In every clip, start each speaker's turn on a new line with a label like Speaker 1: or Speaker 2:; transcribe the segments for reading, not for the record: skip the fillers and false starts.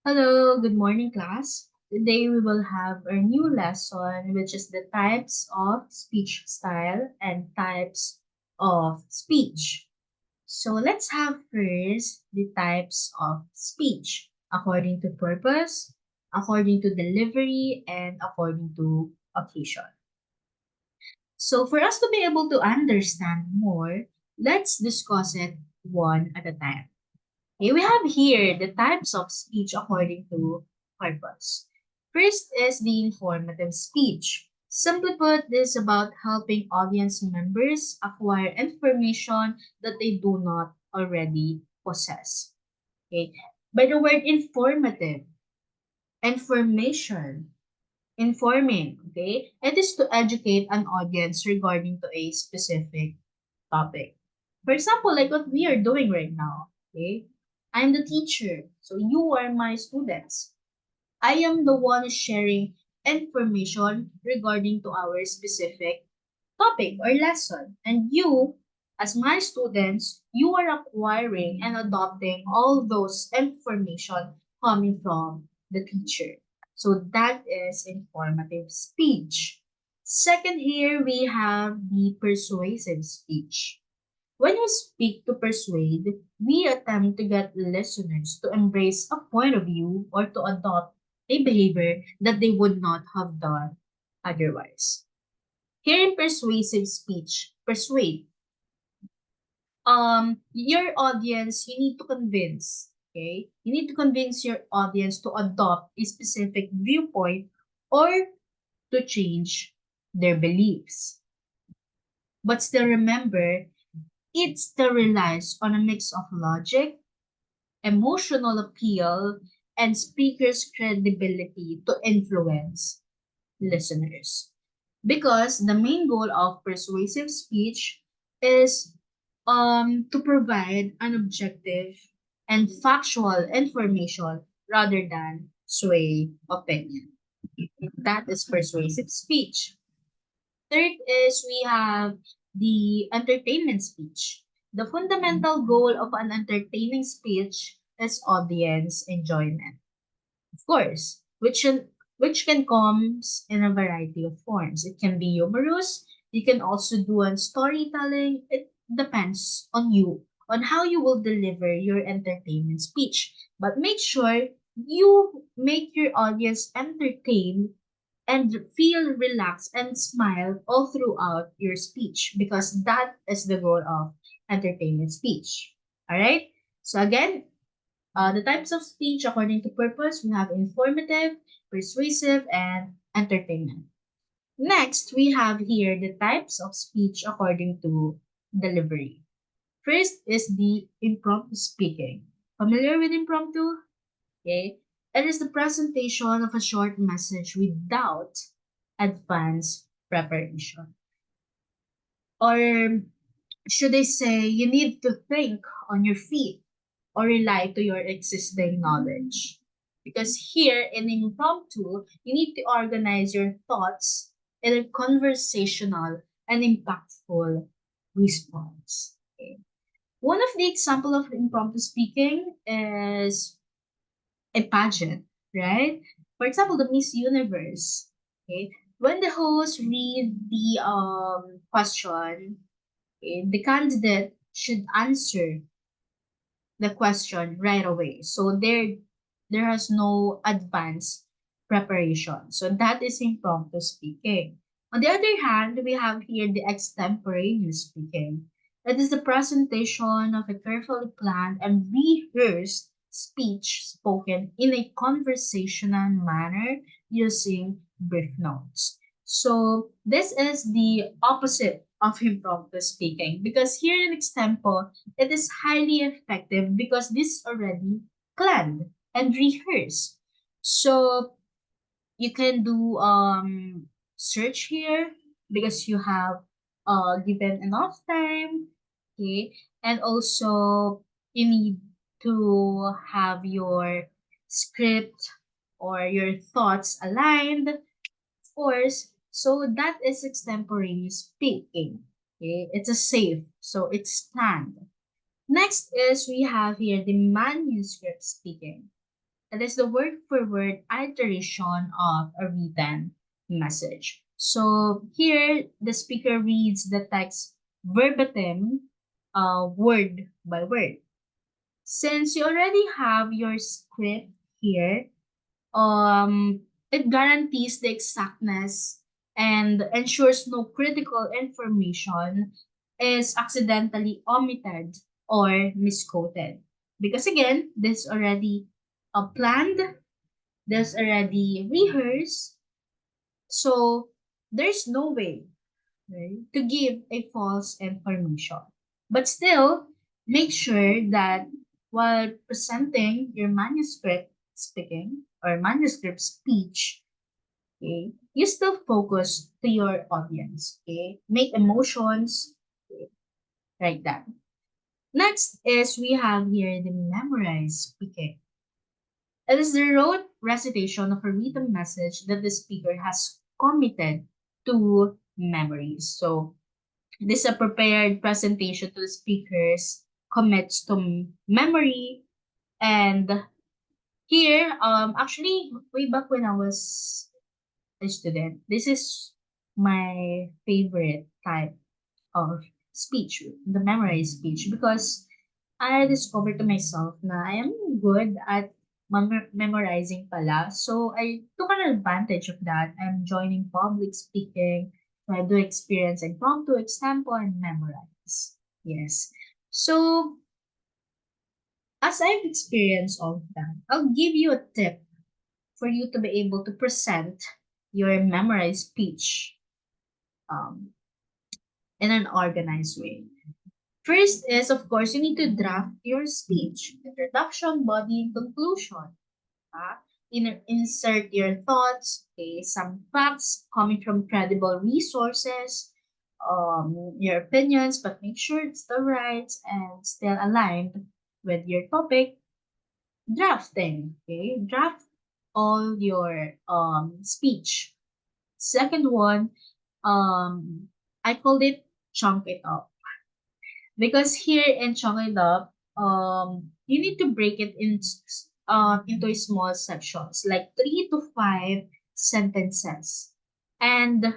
Speaker 1: Hello, good morning, class. Today we will have our new lesson, which is the types of speech style and types of speech. So let's have first the types of speech according to purpose, according to delivery, and according to occasion. So for us to be able to understand more, let's discuss it one at a time. Okay, we have here the types of speech according to purpose. First is the informative speech. Simply put, this is about helping audience members acquire information that they do not already possess. Okay. By the word informative, information, informing, okay? It is to educate an audience regarding to a specific topic. For example, like what we are doing right now, okay? I'm the teacher, so you are my students. I am the one sharing information regarding to our specific topic or lesson. And you, as my students, you are acquiring and adopting all those information coming from the teacher. So that is informative speech. Second, here we have the persuasive speech. When we speak to persuade, we attempt to get listeners to embrace a point of view or to adopt a behavior that they would not have done otherwise. Here in persuasive speech, persuade, your audience, you need to convince, okay? You need to convince your audience to adopt a specific viewpoint or to change their beliefs. But still remember, it still relies on a mix of logic, emotional appeal, and speaker's credibility to influence listeners. Because the main goal of persuasive speech is to provide an objective and factual information rather than sway opinion. That is persuasive speech. Third is we have the entertainment speech. The fundamental goal of an entertaining speech is audience enjoyment. Of course, which can comes in a variety of forms. It can be humorous. You can also do on storytelling. It depends on you on how you will deliver your entertainment speech. But make sure you make your audience entertained and feel relaxed and smile all throughout your speech because that is the goal of entertainment speech. All right. So again, the types of speech according to purpose, we have informative, persuasive, and entertainment. Next, we have here the types of speech according to delivery. First is the impromptu speaking. Familiar with impromptu? Okay. It is the presentation of a short message without advanced preparation. Or should I say, you need to think on your feet or rely to your existing knowledge. Because here in impromptu, you need to organize your thoughts in a conversational and impactful response. Okay. One of the example of impromptu speaking is a pageant, right? For example, the Miss Universe. Okay. When the host read the question, okay, the candidate should answer the question right away. So there has no advanced preparation. So that is impromptu speaking. On the other hand, we have here the extemporaneous speaking. That is the presentation of a carefully planned and rehearsed speech spoken in a conversational manner using brief notes. So this is the opposite of impromptu speaking because here in extempo, it is highly effective because this is already planned and rehearsed. So you can do search here because you have given enough time, okay? And also you need to have your script or your thoughts aligned, of course. So that is extemporaneous speaking. Okay, it's a safe, so it's planned. Next is we have here the manuscript speaking. It is the word for word alteration of a written message. So here, the speaker reads the text verbatim, word by word. Since you already have your script here, it guarantees the exactness and ensures no critical information is accidentally omitted or misquoted. Because again, this already planned, this already rehearsed, so there's no way, right, to give a false information. But still, make sure that while presenting your manuscript speaking or manuscript speech, okay, you still focus to your audience, okay? Make emotions, okay, like that. Next is we have here the memorized speaking. It is the rote recitation of a written message that the speaker has committed to memories. So this is a prepared presentation to the speakers, commits to memory, and here, actually, way back when I was a student, this is my favorite type of speech, the memorized speech, because I discovered to myself na I am good at memorizing pala. So I took an advantage of that. I'm joining public speaking. So I do experience impromptu, example, and memorize. Yes. So as I've experienced all of that, I'll give you a tip for you to be able to present your memorized speech um, in an organized way. First is, of course, you need to draft your speech. Introduction, body, and conclusion. Ah, insert your thoughts, okay, some facts coming from credible resources, your opinions, but make sure it's still right and still aligned with your topic. Drafting, okay? Draft all your speech. Second one, I called it chunk it up. Because here in chunk it up, you need to break it into small sections, like 3 to 5 sentences, and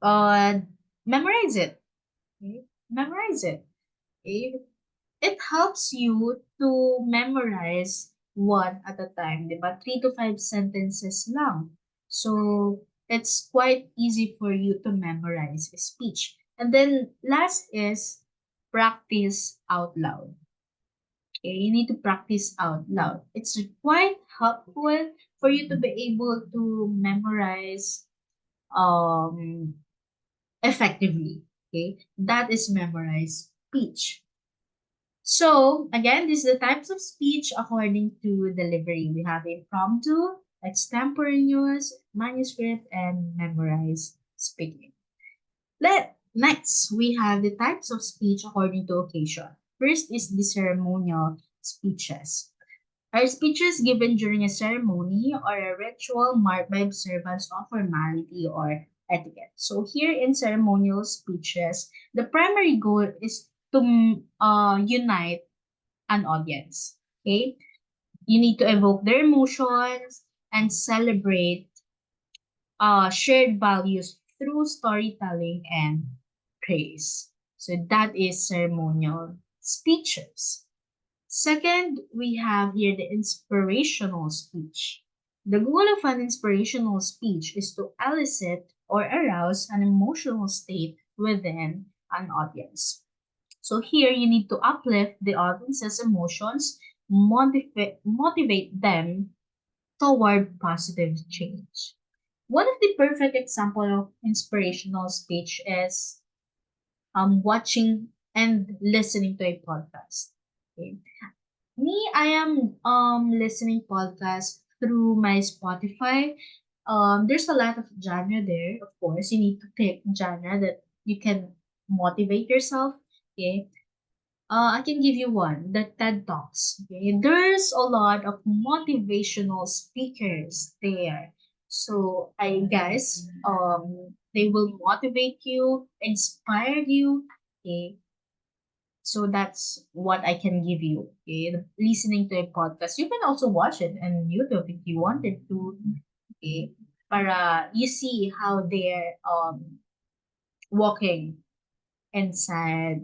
Speaker 1: uh, memorize it. Okay? Memorize it. Okay? It helps you to memorize one at a time, diba? 3 to 5 sentences lang. So it's quite easy for you to memorize a speech. And then last is practice out loud. Okay, you need to practice out loud. It's quite helpful for you to be able to memorize um effectively. Okay, that is memorized speech. So, again, these are the types of speech according to delivery. We have impromptu, extemporaneous, manuscript, and memorized speaking. Next, we have the types of speech according to occasion. First is the ceremonial speeches. Are speeches given during a ceremony or a ritual marked by observance of formality or etiquette. So here in ceremonial speeches, the primary goal is to unite an audience. Okay? You need to evoke their emotions and celebrate shared values through storytelling and praise. So that is ceremonial speeches. Second, we have here the inspirational speech. The goal of an inspirational speech is to elicit or arouse an emotional state within an audience. So here you need to uplift the audience's emotions, motivate them toward positive change. One of the perfect example of inspirational speech is watching and listening to a podcast. Okay. Me, I am listening podcast through my Spotify. There's a lot of genre there. Of course, you need to pick genre that you can motivate yourself. Okay. I can give you one, the TED Talks. Okay, there's a lot of motivational speakers there. So I guess they will motivate you, inspire you. Okay, So that's what I can give you. Okay, listening to a podcast. You can also watch it on YouTube if you wanted to. Okay, para you see how they're walking inside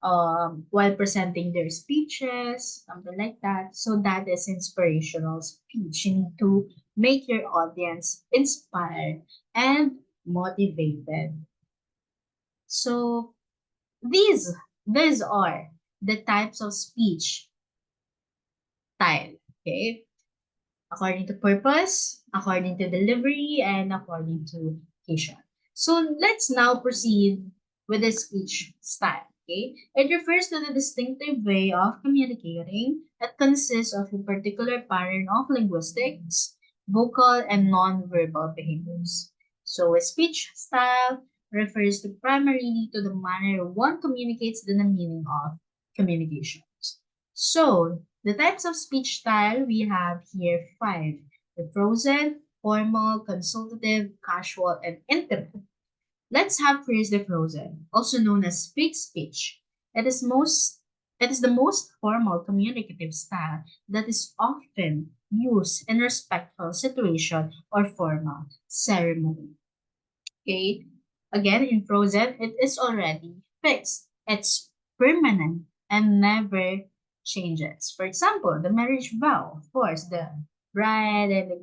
Speaker 1: while presenting their speeches, something like that. So that is inspirational speech. You need to make your audience inspired and motivated. So these these are the types of speech style. Okay, according to purpose, according to delivery, and according to occasion. So let's now proceed with the speech style. Okay, it refers to the distinctive way of communicating that consists of a particular pattern of linguistics, vocal, and non-verbal behaviors. So a speech style refers to primarily to the manner one communicates than the meaning of communications. So the types of speech style we have here five: the frozen, formal, consultative, casual, and intimate. Let's have first the frozen, also known as fixed speech. It is most it is the most formal communicative style that is often used in respectful situation or formal ceremony. Okay? Again, in frozen, it is already fixed. It's permanent and never changes. For example, the marriage vow. Of course, the bride and the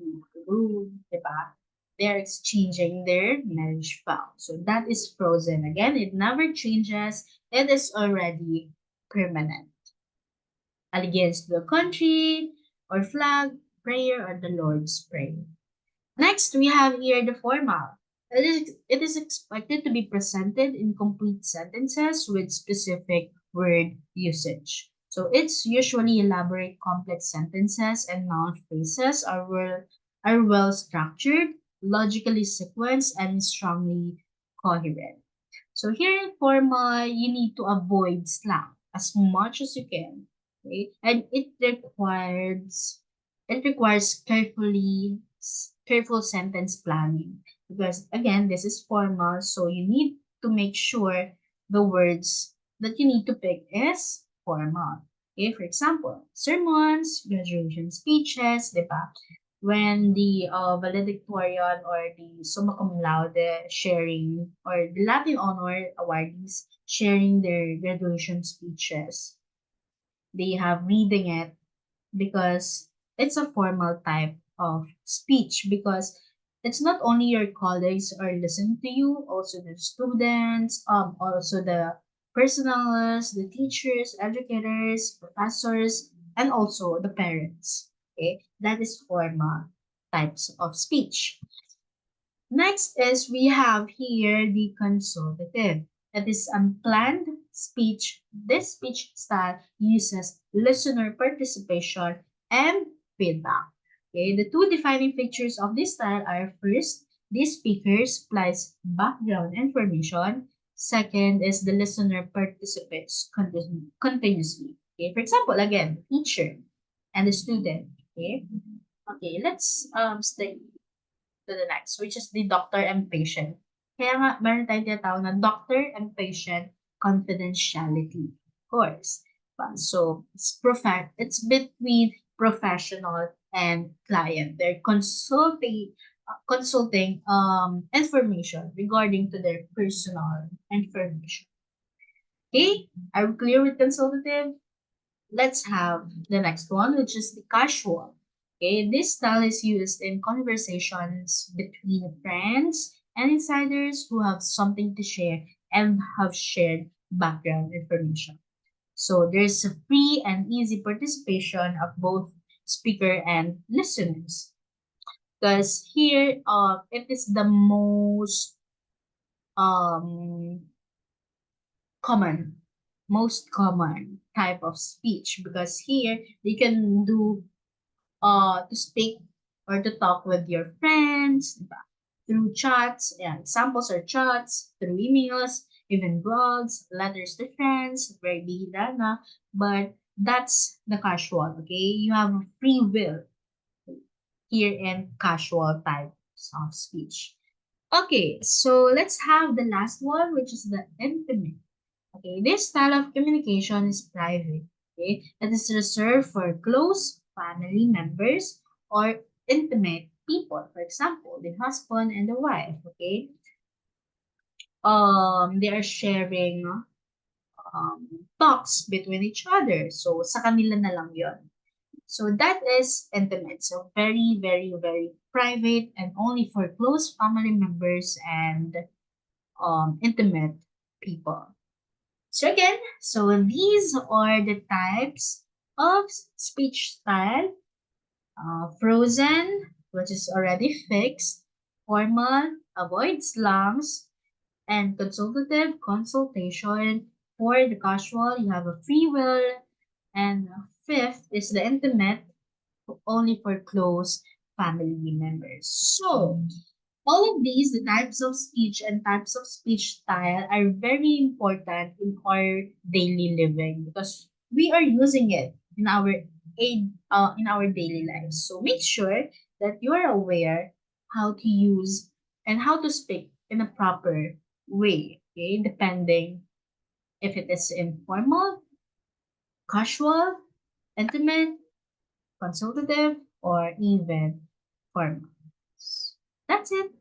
Speaker 1: groom, diba? They're exchanging their marriage vow. So that is frozen. Again, it never changes. It is already permanent. Allegiance to the country or flag, prayer, or the Lord's Prayer. Next, we have here the formal. It is expected to be presented in complete sentences with specific word usage. So it's usually elaborate complex sentences and noun phrases are well structured, logically sequenced, and strongly coherent. So here in formal, you need to avoid slang as much as you can. Okay? And it requires careful sentence planning because again, this is formal, so you need to make sure the words that you need to pick is formal. Okay, for example, sermons, graduation speeches, diba? When the valedictorian or the summa cum laude sharing or the Latin honor awardees sharing their graduation speeches, they have reading it because it's a formal type of speech because it's not only your colleagues are listening to you, also the students, also the personals, the teachers, educators, professors, and also the parents. Okay, that is formal types of speech. Next is we have here the consultative. It is unplanned speech. This speech style uses listener participation and feedback. Okay, the two defining features of this style are first, the speaker supplies background information. Second is the listener participates continuously. Okay, for example, again, teacher and the student. Okay, okay, let's stick to the next, which is the doctor and patient. Kaya nga, meron tayong tinatawag na doctor and patient confidentiality. Of course. So, it's between professional and client. They're consulting information regarding to their personal information. Okay? Are we clear with consultative? Let's have the next one, which is the casual. Okay, this style is used in conversations between friends and insiders who have something to share and have shared background information. So there's a free and easy participation of both speaker and listeners. Because here, it is the most um common, most common type of speech because here they can do to speak or to talk with your friends, diba? Through chats, yeah, examples are chats, through emails, even blogs, letters to friends, very bihira na, but that's the casual, okay? You have a free will here in casual types of speech. Okay, so let's have the last one, which is the intimate. Okay, this style of communication is private. Okay, it is reserved for close family members or intimate people. For example, the husband and the wife. Okay, they are sharing um, talks between each other. So, sa kanila na lang yon. So, that is intimate. So, very, very, very private and only for close family members and intimate people. So, again, so these are the types of speech style. Frozen, which is already fixed. Formal, avoid slangs, and consultative consultation. For the casual, you have a free will. And fifth is the intimate, only for close family members. So, all of these, the types of speech and types of speech style, are very important in our daily living because we are using it in our in our daily lives. So make sure that you are aware how to use and how to speak in a proper way. Okay, depending if it is informal, casual, intimate, consultative, or even formal. That's it.